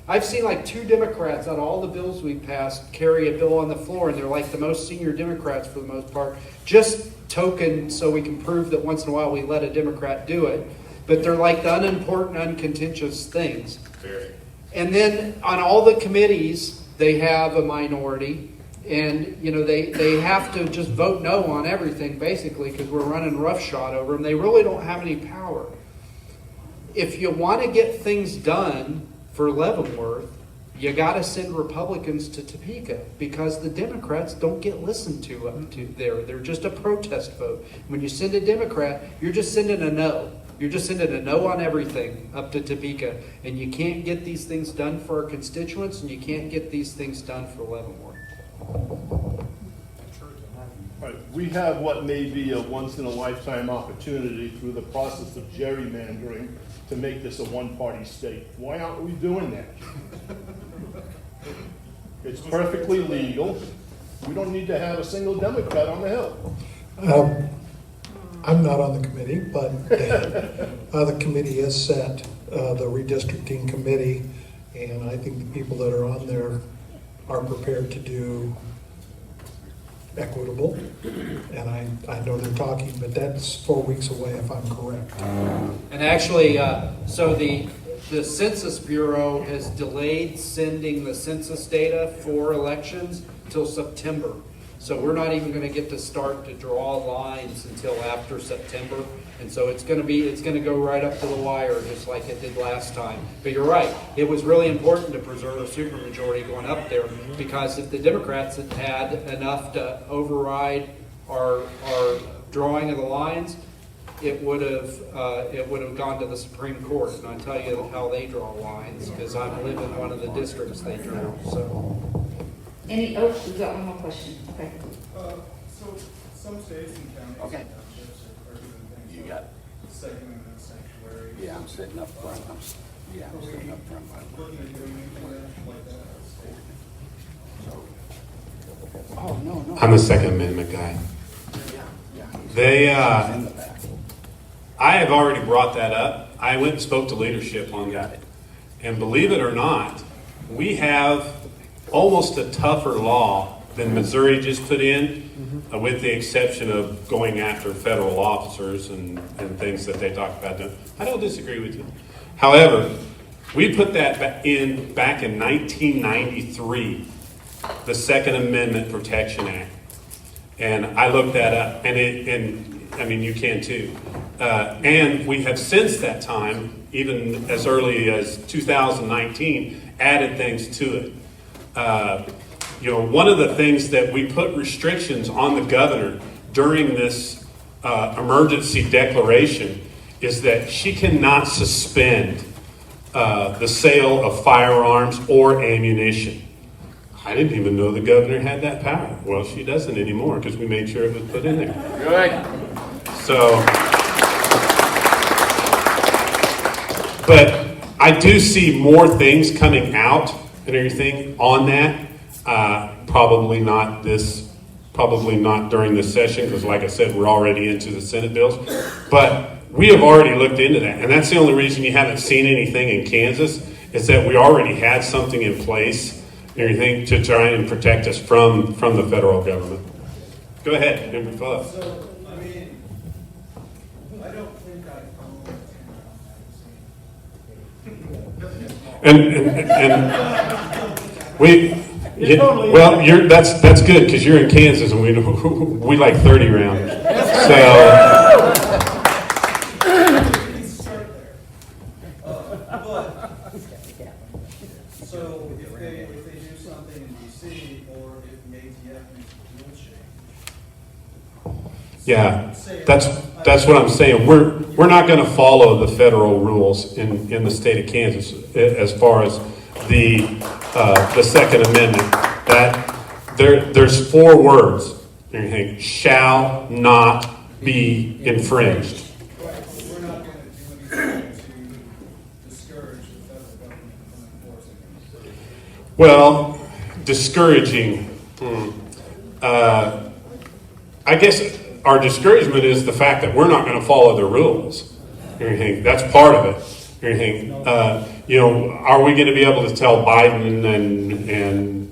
I've seen 2 Democrats out of all the bills we've passed carry a bill on the floor, and they're like the most senior Democrats for the most part. Just token so we can prove that once in a while we let a Democrat do it. But they're like the unimportant, uncontentious things. Very. And then on all the committees, they have a minority. And, they have to just vote no on everything, basically, because we're running roughshod over them. They really don't have any power. If you want to get things done for Leavenworth, you got to send Republicans to Topeka because the Democrats don't get listened to up to there. They're just a protest vote. When you send a Democrat, you're just sending a no. You're just sending a no on everything up to Topeka. And you can't get these things done for our constituents, and you can't get these things done for Leavenworth. Right. We have what may be a once-in-a-lifetime opportunity through the process of gerrymandering to make this a one-party state. Why aren't we doing that? It's perfectly legal. We don't need to have a single Democrat on the Hill. I'm not on the committee, but the committee is set, the redistricting committee, and I think the people that are on there are prepared to do equitable, and I know they're talking, but that's 4 weeks away if I'm correct. And actually, so the Census Bureau has delayed sending the census data for elections till September. So we're not even going to get to start to draw lines until after September. And so it's going to go right up to the wire just like it did last time. But you're right. It was really important to preserve a supermajority going up there because if the Democrats had had enough to override our drawing of the lines, it would have gone to the Supreme Court. And I'll tell you how they draw lines because I live in one of the districts they drew. So. We've got one more question. Okay. So some states and counties Okay. and townships are doing things You like got, Second Amendment sanctuary. yeah, I'm sitting up front. I'm sitting up front. Looking at doing anything like that in the state. Oh, no. I'm the Second Amendment guy. They, In the back. I have already brought that up. I went and spoke to leadership on that. And believe it or not, we have almost a tougher law than Missouri just put in, with the exception of going after federal officers and things that they talk about doing. I don't disagree with you. However, we put that back in 1993, the Second Amendment Protection Act. And I looked that up, and I mean, you can too. And we have since that time, even as early as 2019, added things to it. One of the things that we put restrictions on the governor during this emergency declaration is that she cannot suspend the sale of firearms or ammunition. I didn't even know the governor had that power. Well, she doesn't anymore because we made sure it was put in there. Good. So, but I do see more things coming out and everything on that. Probably not during this session because, like I said, we're already into the Senate bills. But we have already looked into that, and that's the only reason you haven't seen anything in Kansas is that we already had something in place and everything to try and protect us from the federal government. Go ahead, Member Fudd. So, I mean, I don't think I own a And we. That's good because you're in Kansas and we like 30 round. So. start there. So if they do something in DC or if the ATF makes a rule change. Yeah, that's what I'm saying. We're not going to follow the federal rules in the state of Kansas as far as the Second Amendment. That there's 4 words. Shall not be infringed. We're not going to do anything to discourage the federal government from enforcing it. Well, discouraging. I guess our discouragement is the fact that we're not going to follow the rules. That's part of it. Are we going to be able to tell Biden and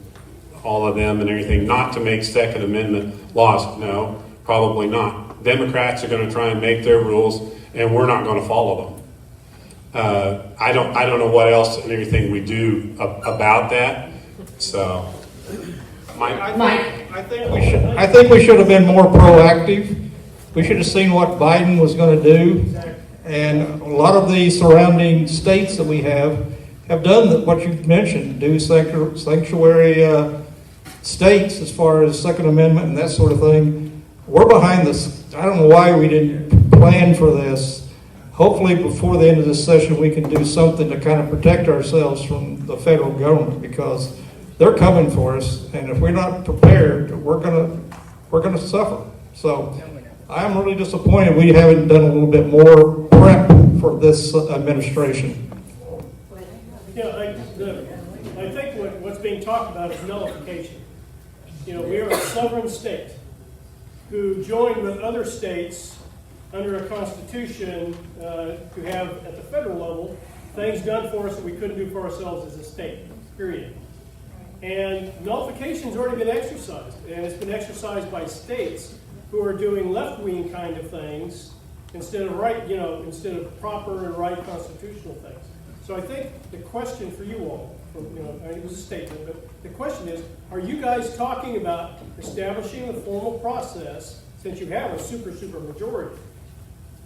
all of them and everything not to make Second Amendment laws? No, probably not. Democrats are going to try and make their rules, and we're not going to follow them. I don't know what else and everything we do about that. So, I think we should have been more proactive. We should have seen what Biden was going to do. And a lot of the surrounding states that we have done what you've mentioned, do sanctuary states as far as Second Amendment and that sort of thing. We're behind this. I don't know why we didn't plan for this. Hopefully before the end of this session we can do something to kind of protect ourselves from the federal government because they're coming for us, and if we're not prepared, we're gonna suffer. So I'm really disappointed we haven't done a little bit more prep for this administration. Yeah, I think what's being talked about is nullification. We are a sovereign state who joined with other states under a constitution to have, at the federal level, things done for us that we couldn't do for ourselves as a state, period. And nullification's already been exercised, and it's been exercised by states who are doing left-wing kind of things instead of proper and right constitutional things. So I think the question for you all, it was a statement, but the question is, are you guys talking about establishing a formal process, since you have a super majority,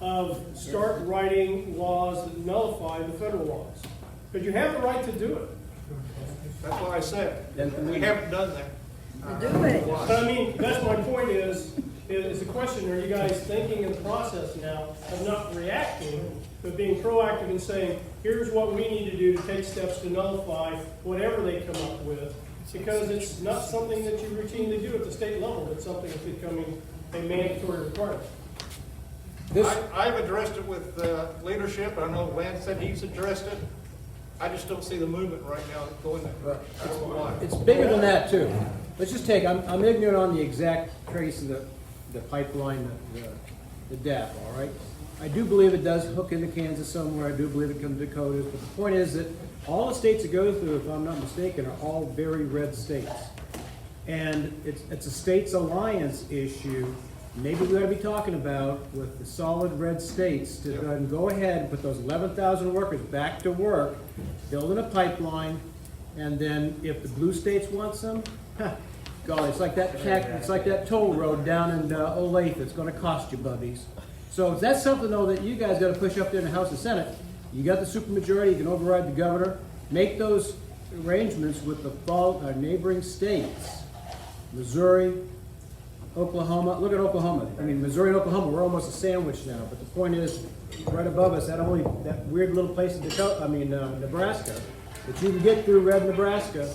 of start writing laws that nullify the federal laws? Because you have the right to do it. That's what I said. We haven't done that. But I mean, that's my point is the question, are you guys thinking in the process now of not reacting, but being proactive and saying, here's what we need to do to take steps to nullify whatever they come up with, because it's not something that you routinely do at the state level, it's something that's becoming a mandatory requirement. I've addressed it with leadership. I know Lance said he's addressed it. I just don't see the movement right now going that direction. I don't know why. It's bigger than that too. Let's just take, I'm ignorant on the exact trace of the pipeline, the DAP, all right? I do believe it does hook into Kansas somewhere. I do believe it comes to Dakotas. But the point is that all the states it goes through, if I'm not mistaken, are all very red states. And it's a states alliance issue. Maybe we ought to be talking about with the solid red states to go ahead and put those 11,000 workers back to work, building a pipeline, and then if the blue states want some, golly, it's like that toll road down in Olathe. It's going to cost you, bubbies. So if that's something though that you guys gotta push up there in the House and Senate, you got the supermajority, you can override the governor, make those arrangements with the neighboring states, Missouri, Oklahoma. Look at Oklahoma. I mean, Missouri and Oklahoma, we're almost a sandwich now. But the point is, right above us, that weird little place in Nebraska, that you can get through red Nebraska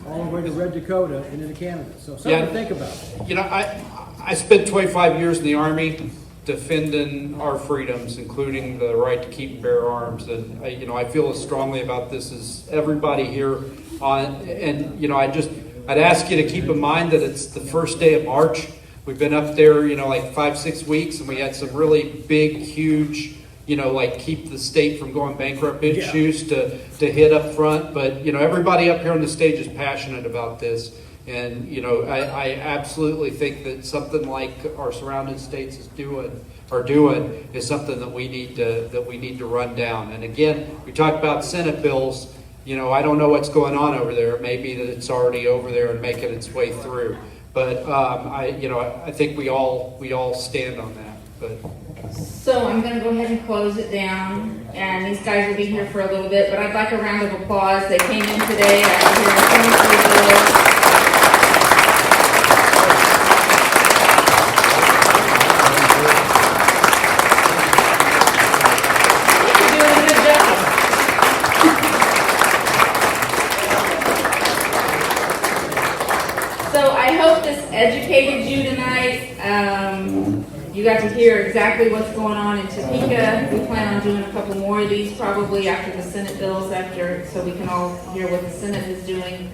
all the way to red Dakota and into Canada. So something to think about. You know, I spent 25 years in the Army defending our freedoms, including the right to keep and bear arms. And, I feel as strongly about this as everybody here on. And, I'd ask you to keep in mind that it's the first day of March. We've been up there, like 5-6 weeks, and we had some really big, huge, keep the state from going bankrupt issues to hit up front. But, everybody up here on the stage is passionate about this. And, I absolutely think that something like our surrounding states are doing is something that we need to run down. And again, we talked about Senate bills. I don't know what's going on over there. It may be that it's already over there and making its way through. But I think we all stand on that. But So I'm going to go ahead and close it down, and these guys will be here for a little bit, but I'd like a round of applause. They came in today after hearing 23 bills. You're doing a good job. So I hope this educated you tonight. You got to hear exactly what's going on in Topeka. We plan on doing a couple more of these probably after the Senate bills, so we can all hear what the Senate is doing.